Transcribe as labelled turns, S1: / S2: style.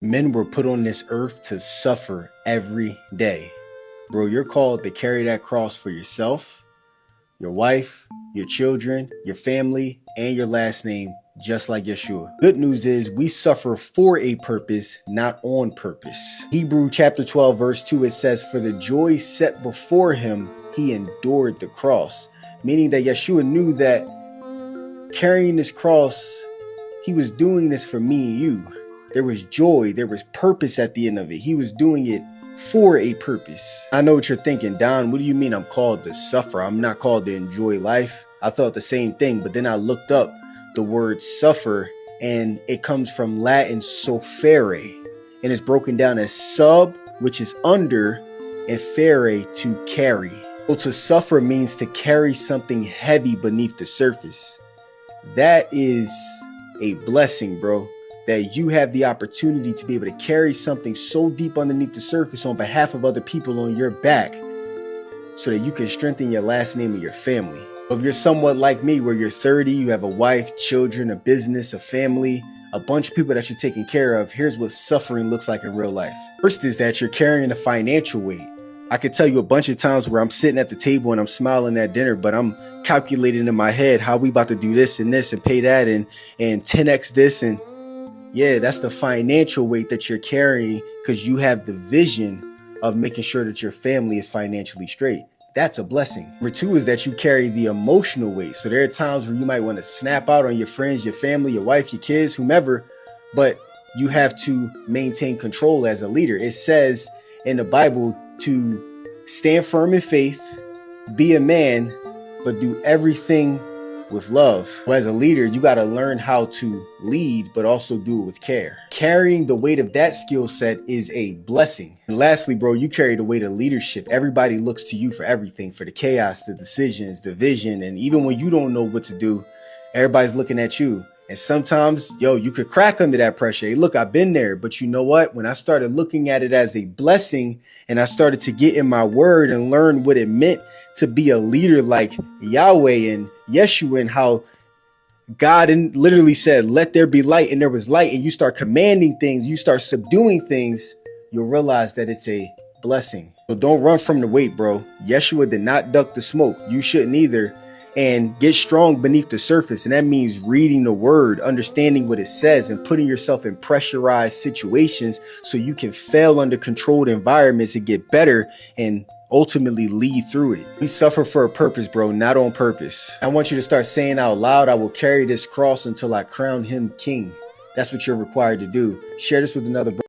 S1: Men were put on this earth to suffer every day. Bro, you're called to carry that cross for yourself, your wife, your children, your family, and your last name, just like Yeshua. Good news is we suffer for a purpose, not on purpose. Hebrew chapter 12, verse 2, it says, "For the joy set before him, he endured the cross." Meaning that Yeshua knew that carrying this cross, he was doing this for me and you. There was joy, there was purpose at the end of it. He was doing it for a purpose. I know what you're thinking, Don, what do you mean I'm called to suffer? I'm not called to enjoy life. I thought the same thing, but then I looked up the word suffer, and it comes from Latin soffere, and it's broken down as sub, which is under, and fere, to carry. So to suffer means to carry something heavy beneath the surface. That is a blessing, bro. That you have the opportunity to be able to carry something so deep underneath the surface on behalf of other people on your back so that you can strengthen your last name and your family. If you're somewhat like me, where you're 30, you have a wife, children, a business, a family, a bunch of people that you're taking care of, here's what suffering looks like in real life. First is that you're carrying a financial weight. I could tell you a bunch of times where I'm sitting at the table and I'm smiling at dinner, but I'm calculating in my head how we about to do this and pay that and 10x this, and yeah, that's the financial weight that you're carrying because you have the vision of making sure that your family is financially straight. That's a blessing. Number two is that you carry the emotional weight. So there are times where you might want to snap out on your friends, your family, your wife, your kids, whomever, but you have to maintain control as a leader. It says in the Bible to stand firm in faith, be a man, but do everything with love. Well, as a leader, you got to learn how to lead, but also do it with care. Carrying the weight of that skill set is a blessing. And lastly, bro, you carry the weight of leadership. Everybody looks to you for everything, for the chaos, the decisions, the vision. And even when you don't know what to do, everybody's looking at you. And sometimes, you could crack under that pressure. Hey, look, I've been there. But you know what? When I started looking at it as a blessing and I started to get in my word and learn what it meant to be a leader like Yahweh and Yeshua, and how God literally said, let there be light, and there was light, and you start commanding things, you start subduing things, you'll realize that it's a blessing. So don't run from the weight, bro. Yeshua did not duck the smoke. You shouldn't either. And get strong beneath the surface. And that means reading the word, understanding what it says, and putting yourself in pressurized situations so you can fail under controlled environments and get better and ultimately lead through it. We suffer for a purpose, bro, not on purpose. I want you to start saying out loud, I will carry this cross until I crown him king. That's what you're required to do. Share this with another brother.